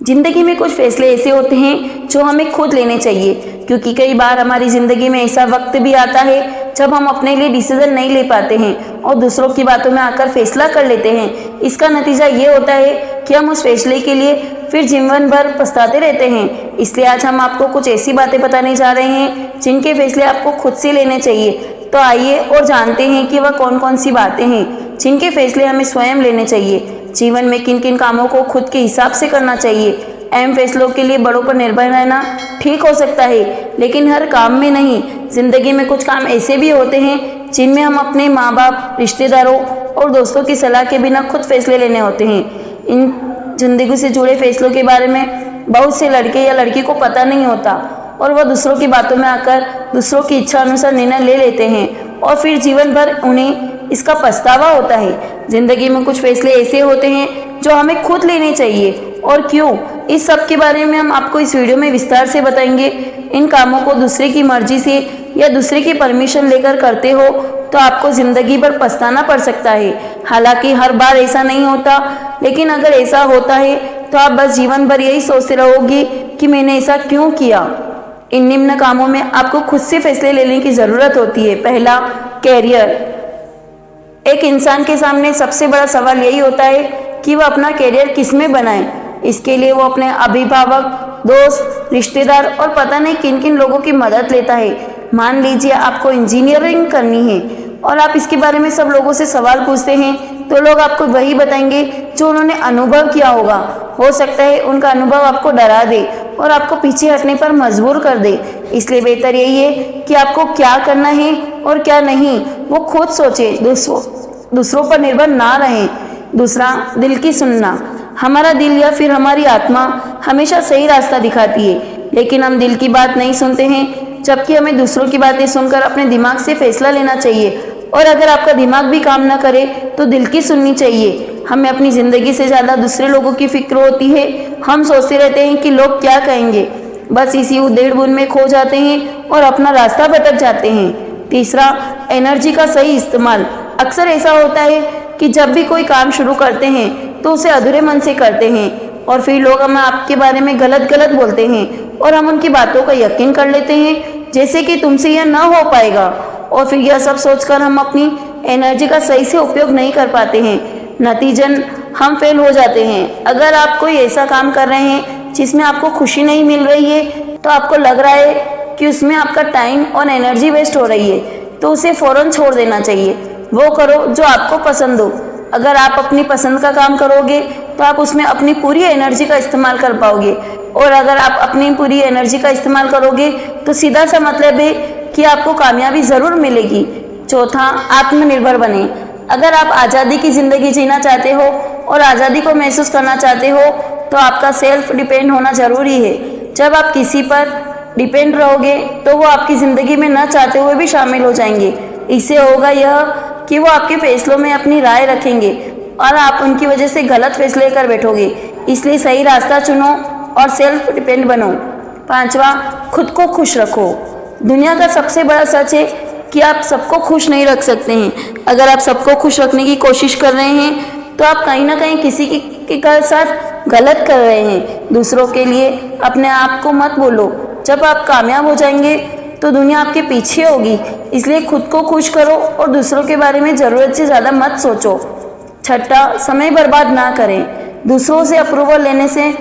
जिंदगी में कुछ फैसले ऐसे होते हैं जो हमें खुद लेने चाहिए, क्योंकि कई बार हमारी जिंदगी में ऐसा वक्त भी आता है जब हम अपने लिए डिसीजन नहीं ले पाते हैं और दूसरों की बातों में आकर फैसला कर लेते हैं। इसका नतीजा ये होता है कि हम उस फैसले के लिए फिर जीवन भर पछताते रहते हैं। इसलिए आज हम आपको कुछ ऐसी बातें बताने जा रहे हैं जिनके फैसले आपको खुद से लेने चाहिए। तो आइए और जानते हैं कि वह कौन कौन सी बातें हैं जिनके फैसले हमें स्वयं लेने चाहिए। जीवन में किन किन कामों को खुद के हिसाब से करना चाहिए। अहम फैसलों के लिए बड़ों पर निर्भर रहना ठीक हो सकता है, लेकिन हर काम में नहीं। जिंदगी में कुछ काम ऐसे भी होते हैं जिनमें हम अपने माँ बाप, रिश्तेदारों और दोस्तों की सलाह के बिना खुद फैसले लेने होते हैं। इन जिंदगी से जुड़े फैसलों के बारे में बहुत से लड़के या लड़की को पता नहीं होता और वह दूसरों की बातों में आकर दूसरों की इच्छा अनुसार निर्णय ले लेते हैं और फिर जीवन भर उन्हें इसका पछतावा होता है। जिंदगी में कुछ फैसले ऐसे होते हैं जो हमें खुद लेने चाहिए और क्यों, इस सब के बारे में हम आपको इस वीडियो में विस्तार से बताएंगे। इन कामों को दूसरे की मर्जी से या दूसरे की परमिशन लेकर करते हो तो आपको जिंदगी भर पछताना पड़ सकता है। हालांकि हर बार ऐसा नहीं होता, लेकिन अगर ऐसा होता है तो आप बस जीवन भर यही सोचते रहोगे कि मैंने ऐसा क्यों किया। इन निम्न कामों में आपको खुद से फैसले लेने की जरूरत होती है। पहला, कैरियर। एक इंसान के सामने सबसे बड़ा सवाल यही होता है कि वह अपना कैरियर किस में बनाए। इसके लिए वो अपने अभिभावक, दोस्त, रिश्तेदार और पता नहीं किन किन लोगों की मदद लेता है। मान लीजिए आपको इंजीनियरिंग करनी है और आप इसके बारे में सब लोगों से सवाल पूछते हैं तो लोग आपको वही बताएंगे जो उन्होंने अनुभव किया होगा। हो सकता है उनका अनुभव आपको डरा दे और आपको पीछे हटने पर मजबूर कर दे। इसलिए बेहतर यही है कि आपको क्या करना है और क्या नहीं वो खुद सोचे, दूसरों पर निर्भर ना रहें। दूसरा, दिल की सुनना। हमारा दिल या फिर हमारी आत्मा हमेशा सही रास्ता दिखाती है, लेकिन हम दिल की बात नहीं सुनते हैं, जबकि हमें दूसरों की बातें सुनकर अपने दिमाग से फैसला लेना चाहिए। और अगर आपका दिमाग भी काम ना करे तो दिल की सुननी चाहिए। हमें अपनी ज़िंदगी से ज़्यादा दूसरे लोगों की फिक्र होती है। हम सोचते रहते हैं कि लोग क्या कहेंगे, बस इसी उधेड़-बुन में खो जाते हैं और अपना रास्ता भटक जाते हैं। तीसरा, एनर्जी का सही इस्तेमाल। अक्सर ऐसा होता है कि जब भी कोई काम शुरू करते हैं तो उसे अधूरे मन से करते हैं और फिर लोग हमें आपके बारे में गलत बोलते हैं और हम उनकी बातों का यकीन कर लेते हैं जैसे कि तुमसे यह ना हो पाएगा, और फिर यह सब सोचकर हम अपनी एनर्जी का सही से उपयोग नहीं कर पाते हैं। नतीजन हम फेल हो जाते हैं। अगर आप कोई ऐसा काम कर रहे हैं जिसमें आपको खुशी नहीं मिल रही है तो आपको लग रहा है कि उसमें आपका टाइम और एनर्जी वेस्ट हो रही है, तो उसे फ़ौरन छोड़ देना चाहिए। वो करो जो आपको पसंद हो। अगर आप अपनी पसंद का काम करोगे तो आप उसमें अपनी पूरी एनर्जी का इस्तेमाल कर पाओगे, और अगर आप अपनी पूरी एनर्जी का इस्तेमाल करोगे तो सीधा सा मतलब है कि आपको कामयाबी ज़रूर मिलेगी। चौथा, आत्मनिर्भर बने। अगर आप आज़ादी की ज़िंदगी जीना चाहते हो और आज़ादी को महसूस करना चाहते हो तो आपका सेल्फ डिपेंड होना ज़रूरी है। जब आप किसी पर डिपेंड रहोगे तो वो आपकी ज़िंदगी में न चाहते हुए भी शामिल हो जाएंगे। इससे होगा यह कि वो आपके फैसलों में अपनी राय रखेंगे और आप उनकी वजह से गलत फैसले कर बैठोगे। इसलिए सही रास्ता चुनो और सेल्फ डिपेंड बनो। पांचवा, खुद को खुश रखो। दुनिया का सबसे बड़ा सच है कि आप सबको खुश नहीं रख सकते हैं। अगर आप सबको खुश रखने की कोशिश कर रहे हैं तो आप कहीं ना कहीं किसी के साथ गलत कर रहे हैं। दूसरों के लिए अपने आप को मत बोलो। जब आप कामयाब हो जाएंगे तो दुनिया आपके पीछे होगी। इसलिए खुद को खुश करो और दूसरों के बारे में ज़रूरत से ज़्यादा मत सोचो। छठा, समय बर्बाद ना करें। दूसरों से अप्रूवल लेने से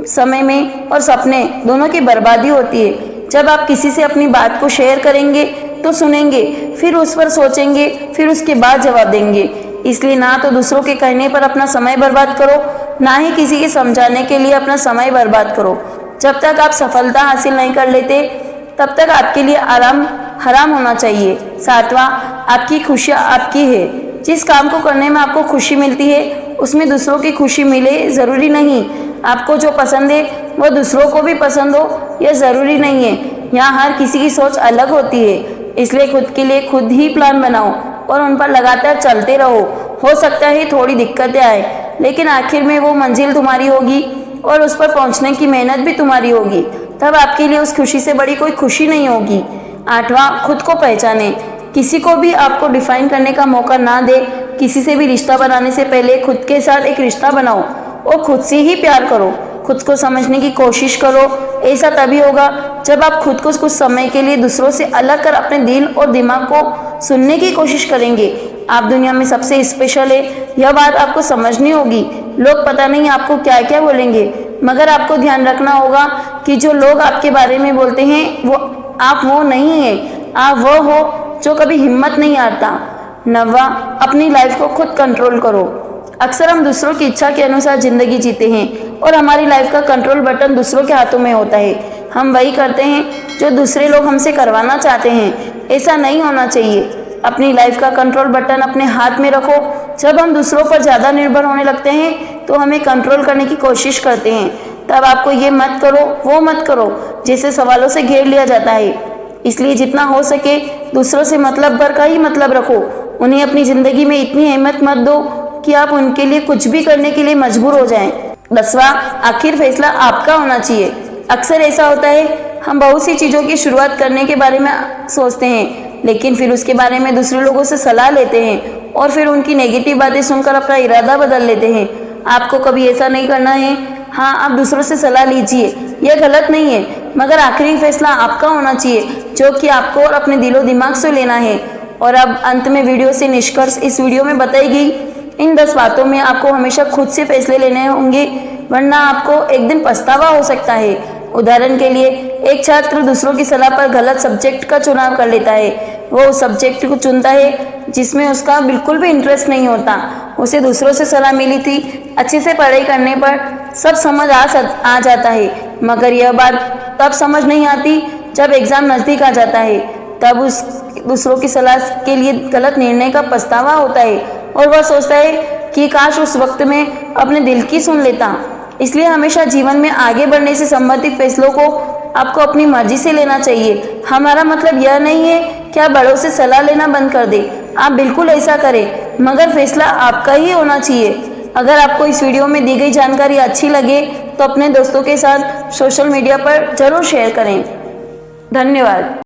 समय में और सपने दोनों की बर्बादी होती है। जब आप किसी से अपनी बात को शेयर करेंगे तो सुनेंगे, फिर उस पर सोचेंगे, फिर उसके बाद जवाब देंगे। इसलिए ना तो दूसरों के कहने पर अपना समय बर्बाद करो, ना ही किसी के समझाने के लिए अपना समय बर्बाद करो। जब तक आप सफलता हासिल नहीं कर लेते तब तक आपके लिए आराम हराम होना चाहिए। सातवां, आपकी खुशियाँ आपकी है। जिस काम को करने में आपको खुशी मिलती है उसमें दूसरों की खुशी मिले ज़रूरी नहीं। आपको जो पसंद है वो दूसरों को भी पसंद हो यह ज़रूरी नहीं है। यहाँ हर किसी की सोच अलग होती है। इसलिए खुद के लिए खुद ही प्लान बनाओ और उन पर लगातार चलते रहो। हो सकता है थोड़ी दिक्कतें आए, लेकिन आखिर में वो मंजिल तुम्हारी होगी और उस पर पहुँचने की मेहनत भी तुम्हारी होगी। तब आपके लिए उस खुशी से बड़ी कोई खुशी नहीं होगी। आठवां, खुद को पहचाने। किसी को भी आपको डिफाइन करने का मौका ना दे। किसी से भी रिश्ता बनाने से पहले खुद के साथ एक रिश्ता बनाओ और खुद से ही प्यार करो। खुद को समझने की कोशिश करो। ऐसा तभी होगा जब आप खुद को कुछ समय के लिए दूसरों से अलग कर अपने दिल और दिमाग को सुनने की कोशिश करेंगे। आप दुनिया में सबसे स्पेशल है, यह बात आपको समझनी होगी। लोग पता नहीं आपको क्या क्या बोलेंगे, मगर आपको ध्यान रखना होगा कि जो लोग आपके बारे में बोलते हैं वो आप वो नहीं है। आप वो हो जो कभी हिम्मत नहीं हारता। 9वां, अपनी लाइफ को खुद कंट्रोल करो। अक्सर हम दूसरों की इच्छा के अनुसार जिंदगी जीते हैं और हमारी लाइफ का कंट्रोल बटन दूसरों के हाथों में होता है। हम वही करते हैं जो दूसरे लोग हमसे करवाना चाहते हैं। ऐसा नहीं होना चाहिए। अपनी लाइफ का कंट्रोल बटन अपने हाथ में रखो। जब हम दूसरों पर ज़्यादा निर्भर होने लगते हैं तो हमें कंट्रोल करने की कोशिश करते हैं। तब आपको ये मत करो, वो मत करो जैसे सवालों से घेर लिया जाता है। इसलिए जितना हो सके दूसरों से मतलब भर का ही मतलब रखो। उन्हें अपनी ज़िंदगी में इतनी अहमियत मत दो कि आप उनके लिए कुछ भी करने के लिए मजबूर हो जाएं। 10वां, आखिर फैसला आपका होना चाहिए। अक्सर ऐसा होता है, हम बहुत सी चीज़ों की शुरुआत करने के बारे में सोचते हैं, लेकिन फिर उसके बारे में दूसरे लोगों से सलाह लेते हैं और फिर उनकी नेगेटिव बातें सुनकर अपना इरादा बदल लेते हैं। आपको कभी ऐसा नहीं करना है। हाँ, आप दूसरों से सलाह लीजिए, यह गलत नहीं है, मगर आखिरी फैसला आपका होना चाहिए जो कि आपको और अपने दिलो दिमाग से लेना है। और अब अंत में वीडियो से निष्कर्ष इस वीडियो में बताई गई इन 10 बातों में आपको हमेशा खुद से फैसले लेने होंगे, वरना आपको एक दिन पछतावा हो सकता है। उदाहरण के लिए, एक छात्र दूसरों की सलाह पर गलत सब्जेक्ट का चुनाव कर लेता है। वो उस सब्जेक्ट को चुनता है जिसमें उसका बिल्कुल भी इंटरेस्ट नहीं होता। उसे दूसरों से सलाह मिली थी, अच्छे से पढ़ाई करने पर सब समझ आ जाता है, मगर यह बात तब समझ नहीं आती जब एग्ज़ाम नज़दीक आ जाता है। तब उस दूसरों की सलाह के लिए गलत निर्णय का पछतावा होता है और वह सोचता है कि काश उस वक्त में अपने दिल की सुन लेता। इसलिए हमेशा जीवन में आगे बढ़ने से संबंधित फैसलों को आपको अपनी मर्जी से लेना चाहिए। हमारा मतलब यह नहीं है कि आप बड़ों से सलाह लेना बंद कर दें, आप बिल्कुल ऐसा करें, मगर फैसला आपका ही होना चाहिए। अगर आपको इस वीडियो में दी गई जानकारी अच्छी लगे तो अपने दोस्तों के साथ सोशल मीडिया पर जरूर शेयर करें। धन्यवाद।